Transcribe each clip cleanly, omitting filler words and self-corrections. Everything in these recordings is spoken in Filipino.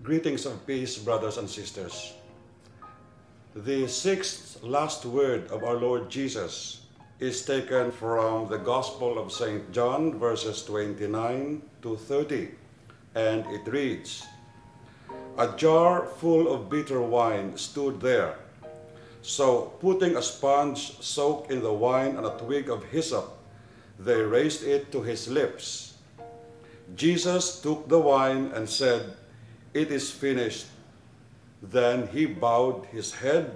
Greetings of peace, brothers and sisters. The sixth last word of our Lord Jesus is taken from the Gospel of St. John, verses 29 to 30, and it reads, "A jar full of bitter wine stood there. So, putting a sponge soaked in the wine and a twig of hyssop, they raised it to his lips. Jesus took the wine and said, 'It is finished.' Then he bowed his head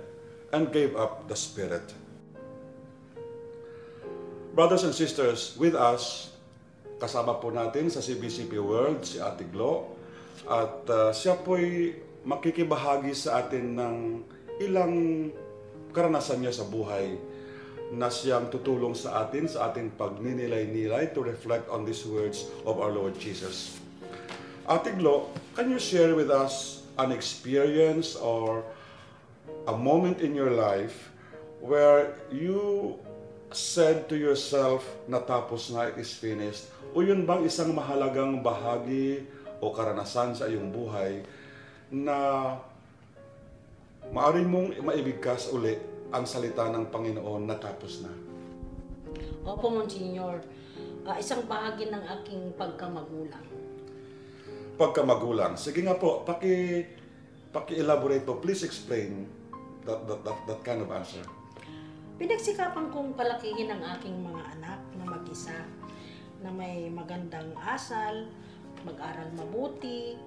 and gave up the spirit." Brothers and sisters, with us, kasama po natin sa CBCP World si Ate Glo, at siya po'y makikibahagi sa atin ng ilang karanasan niya sa buhay na siyang tutulong sa ating pagninilay-nilay to reflect on these words of our Lord Jesus. Ate Glo, can you share with us an experience or a moment in your life where you said to yourself, natapos na, it is finished? O yun bang isang mahalagang bahagi o karanasan sa iyong buhay na maaari mong maibigkas uli ang salita ng Panginoon, natapos na? Opo, Monsignor. Isang bahagi ng aking pagkamagulang. Pagkamagulang. Sige nga po, paki-elaborate po. Please explain that kind of answer. Pinagsikapan kong palakihin ang aking mga anak na mag-isa, na may magandang asal, mag-aral mabuti,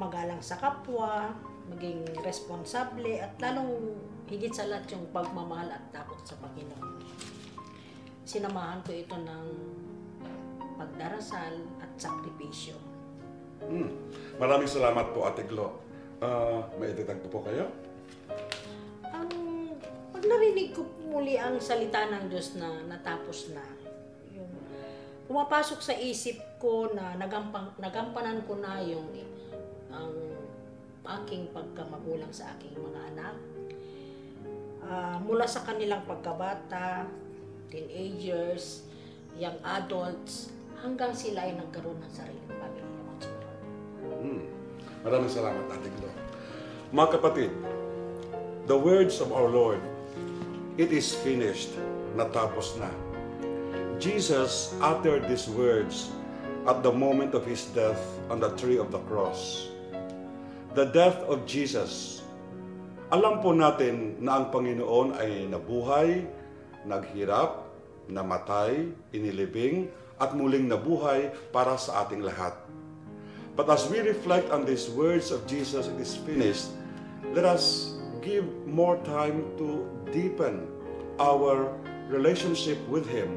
magalang sa kapwa, maging responsable, at lalong higit sa lahat yung pagmamahal at takot sa Panginoon. Sinamahan ko ito ng pagdarasal at sakripisyo. Maraming salamat po, Ate Glo. May idagdag po kayo? Pag narinig ko muli ang salita ng Diyos na natapos na, yung pumapasok sa isip ko na nagampanan ko na yung ang aking pagkamagulang sa aking mga anak. Mula sa kanilang pagkabata, teenagers, young adults, hanggang sila ay nagkaroon ng sariling pamilya. Maraming salamat, Ate Glo. Mga kapatid, the words of our Lord, "It is finished," natapos na. Jesus uttered these words at the moment of his death on the tree of the cross. The death of Jesus. Alam po natin na ang Panginoon ay nabuhay, naghirap, namatay, inilibing, at muling nabuhay para sa ating lahat. But as we reflect on these words of Jesus, "It is finished," let us give more time to deepen our relationship with Him,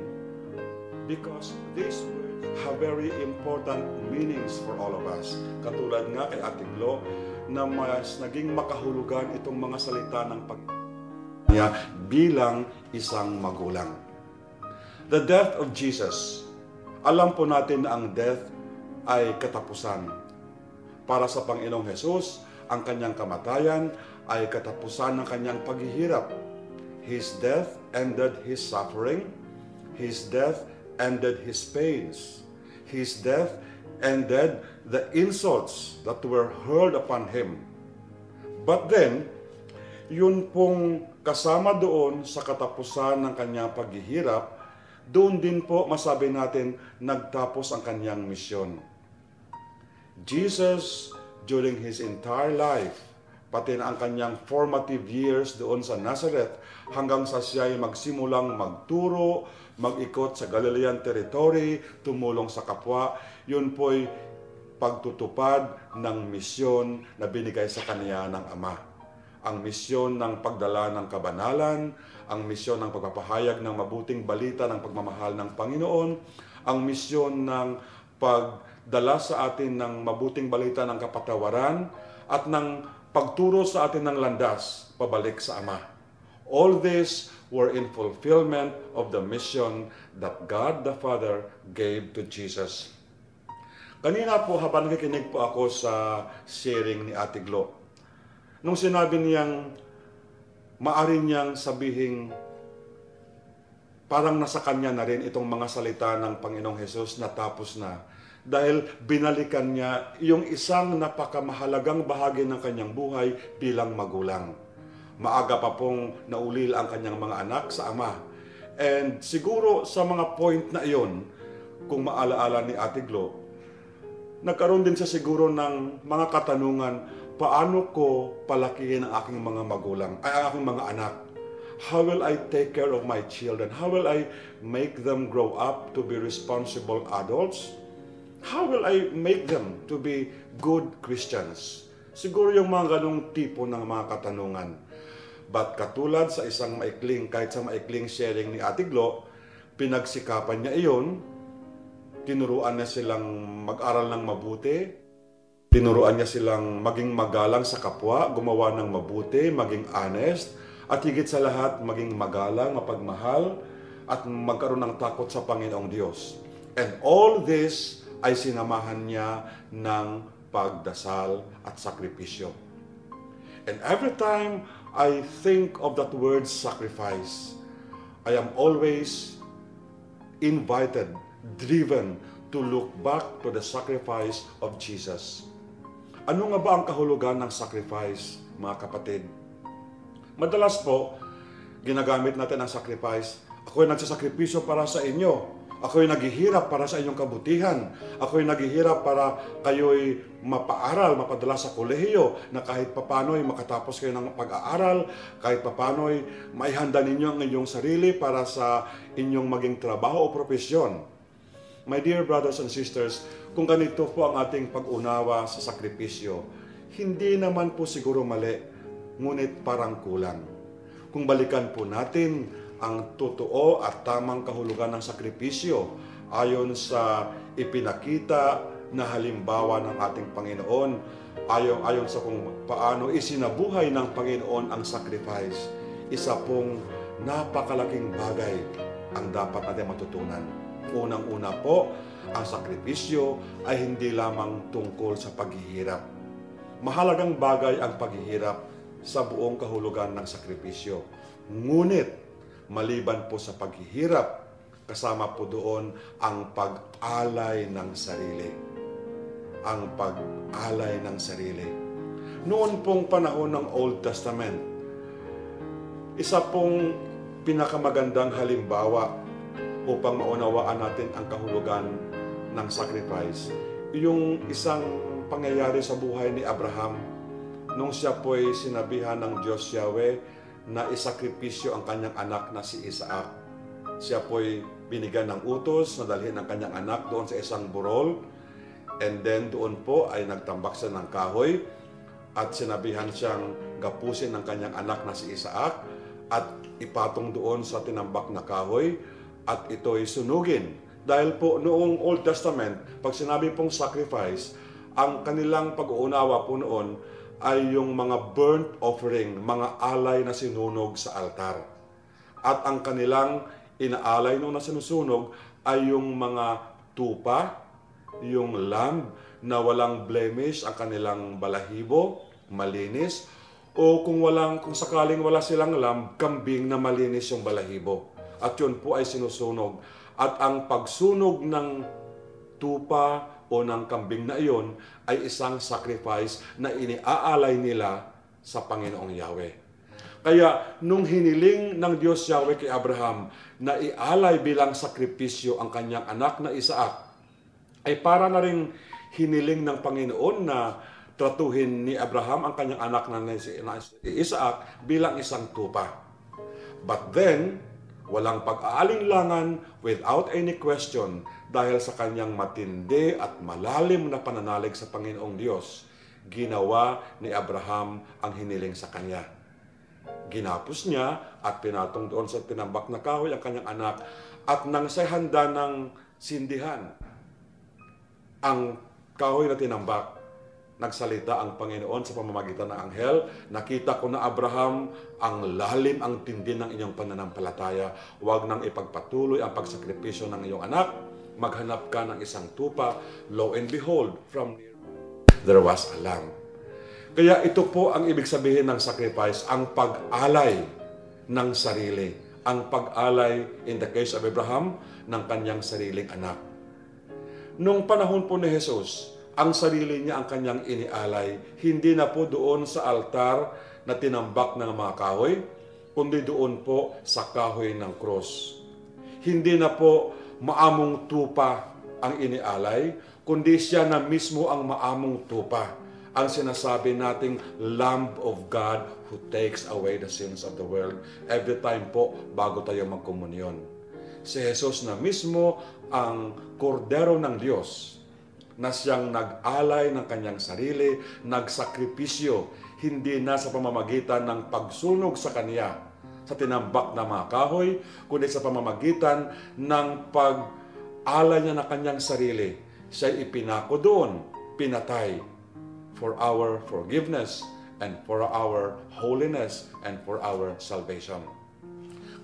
because these words have very important meanings for all of us. Katulad nga kay Ate Glo, na mas naging makahulugan itong mga salita ng niya bilang isang magulang. The death of Jesus. Alam po natin na ang death ay katapusan. Para sa Panginoong Hesus, ang kanyang kamatayan ay katapusan ng kanyang paghihirap. His death ended his suffering. His death ended his pains. His death ended the insults that were hurled upon him. But then, yun pong kasama doon sa katapusan ng kanyang paghihirap, doon din po masabi natin nagtapos ang kanyang misyon. Jesus, during his entire life, pati na ang kanyang formative years doon sa Nazareth, hanggang sa siya ay magsimulang magturo, mag-ikot sa Galilean territory, tumulong sa kapwa, yun po'y pagtutupad ng misyon na binigay sa kanya ng Ama. Ang misyon ng pagdala ng kabanalan, ang misyon ng pagpapahayag ng mabuting balita ng pagmamahal ng Panginoon, ang misyon ng pagdala sa atin ng mabuting balita ng kapatawaran, at ng pagturo sa atin ng landas pabalik sa Ama. All these were in fulfillment of the mission that God the Father gave to Jesus. Kanina po, habang nakikinig po ako sa sharing ni Ate Glo, nung sinabi niyang maaari niyang sabihin parang nasa kanya na rin itong mga salita ng Panginoong Hesus, natapos na. dahil binalikan niya yung isang napakamahalagang bahagi ng kanyang buhay bilang magulang. Maaga pa pong naulil ang kanyang mga anak sa ama. And siguro sa mga point na iyon, kung maalaala ni Ate Glo, nagkaroon din siya siguro ng mga katanungan, paano ko palakihin ang aking mga magulang, ay aking mga anak? How will I take care of my children? How will I make them grow up to be responsible adults? How will I make them to be good Christians? Siguro yung mga ganong tipo ng mga katanungan. But katulad sa isang kahit sa maikling sharing ni Ate Glo, pinagsikapan niya iyon, tinuruan niya silang mag-aral ng mabuti, tinuruan niya silang maging magalang sa kapwa, gumawa ng mabuti, maging honest, at higit sa lahat, maging magalang, mapagmahal, at magkaroon ng takot sa Panginoong Diyos. And all this ay sinamahan niya ng pagdasal at sakripisyo. And every time I think of that word sacrifice, I am always invited, driven to look back to the sacrifice of Jesus. Ano nga ba ang kahulugan ng sacrifice, mga kapatid? Madalas po, ginagamit natin ang sacrifice. Ako'y nagsasakripisyo para sa inyo. Ako'y naghihirap para sa inyong kabutihan. Ako'y naghihirap para kayo'y mapaaral, mapadala sa kolehiyo, na kahit papano'y makatapos kayo ng pag-aaral, kahit papano'y maihanda ninyo ang inyong sarili para sa inyong maging trabaho o propesyon. My dear brothers and sisters, kung ganito po ang ating pag-unawa sa sakripisyo, hindi naman po siguro mali, ngunit parang kulang. Kung balikan po natin ang totoo at tamang kahulugan ng sakripisyo ayon sa ipinakita na halimbawa ng ating Panginoon, ayon sa kung paano isinabuhay ng Panginoon ang sacrifice, isa pong napakalaking bagay ang dapat natin matutunan. Unang-una po, ang sakripisyo ay hindi lamang tungkol sa paghihirap. Mahalagang bagay ang paghihirap sa buong kahulugan ng sakripisyo. Ngunit, maliban po sa paghihirap, kasama po doon ang pag-alay ng sarili. Ang pag-alay ng sarili. Noon pong panahon ng Old Testament, isa pong pinakamagandang halimbawa upang maunawaan natin ang kahulugan ng sacrifice, yung isang pangyayari sa buhay ni Abraham nung siya po'y sinabihan ng Diyos Yahweh na isakripisyo ang kanyang anak na si Isaac. Siya po'y binigyan ng utos na dalhin ang kanyang anak doon sa isang burol, and then doon po ay nagtambak siya ng kahoy at sinabihan siyang gapusin ng kanyang anak na si Isaac at ipatong doon sa tinambak na kahoy at ito'y sunugin. Dahil po noong Old Testament, pag sinabi pong sacrifice, ang kanilang pag-uunawa po noon ay yung mga burnt offering, mga alay na sinunog sa altar. At ang kanilang inaalay nung na sinusunog ay yung mga tupa, yung lamb na walang blemish ang kanilang balahibo, malinis, o kung sakaling wala silang lamb, kambing na malinis yung balahibo. At yun po ay sinusunog. At ang pagsunog ng tupa o ng kambing na iyon ay isang sacrifice na iniaalay nila sa Panginoong Yahweh. Kaya nung hiniling ng Diyos Yahweh kay Abraham na ialay bilang sakripisyo ang kanyang anak na Isaac, ay para na rin hiniling ng Panginoon na tratuhin ni Abraham ang kanyang anak na si Isaac bilang isang tupa. But then, walang pag-aalinlangan, without any question, dahil sa kanyang matindi at malalim na pananalig sa Panginoong Diyos, ginawa ni Abraham ang hiniling sa kanya. Ginapos niya at pinatong doon sa tinambak na kahoy ang kanyang anak, at nang siya'y handa ng sindihan ang kahoy na tinambak, nagsalita ang Panginoon sa pamamagitan ng anghel, nakita ko na Abraham, ang lalim, ang tindi ng inyong pananampalataya. Huwag nang ipagpatuloy ang pagsakripisyo ng iyong anak. Maghanap ka ng isang tupa. Lo and behold, from there was a lamb. Kaya ito po ang ibig sabihin ng sacrifice, ang pag-alay ng sarili. Ang pag-alay, in the case of Abraham, ng kanyang sariling anak. Nung panahon po ni Jesus, ang sarili niya ang kanyang inialay. Hindi na po doon sa altar na tinambak ng mga kahoy, kundi doon po sa kahoy ng cross. Hindi na po maamong tupa ang inialay, kundi siya na mismo ang maamong tupa. Ang sinasabi nating Lamb of God who takes away the sins of the world. Every time po bago tayo magkomunyon. Si Jesus na mismo ang kordero ng Diyos na siyang nag-alay ng kanyang sarili, nagsakripisyo, hindi na sa pamamagitan ng pagsunog sa kanya sa tinambak na mga kahoy, kundi sa pamamagitan ng pag-alay niya ng kanyang sarili. Siya ipinako doon, pinatay for our forgiveness and for our holiness and for our salvation.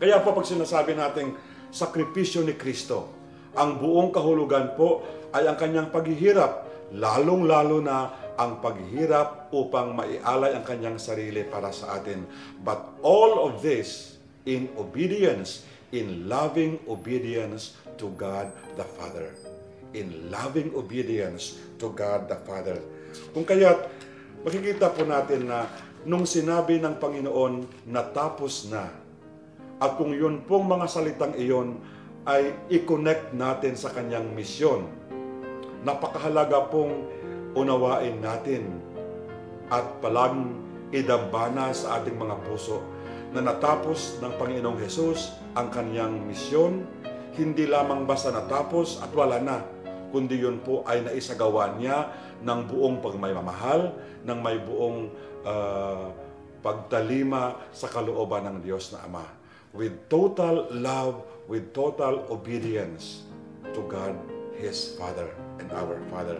Kaya po pag sinasabi nating sakripisyo ni Kristo, ang buong kahulugan po ay ang kanyang paghihirap, lalong-lalo na ang paghihirap upang maialay ang kanyang sarili para sa atin. But all of this in obedience, in loving obedience to God the Father. In loving obedience to God the Father. Kung kaya't makikita po natin na nung sinabi ng Panginoon, natapos na, at kung yun pong mga salitang iyon ay i-connect natin sa kanyang misyon, napakahalaga pong unawain natin at palaging idambana sa ating mga puso na natapos ng Panginoong Hesus ang kanyang misyon, hindi lamang basta natapos at wala na, kundi yun po ay naisagawa niya ng buong pagmamahal, ng may buong pagtalima sa kalooban ng Diyos na Ama. With total love, with total obedience to God, His Father and our Father.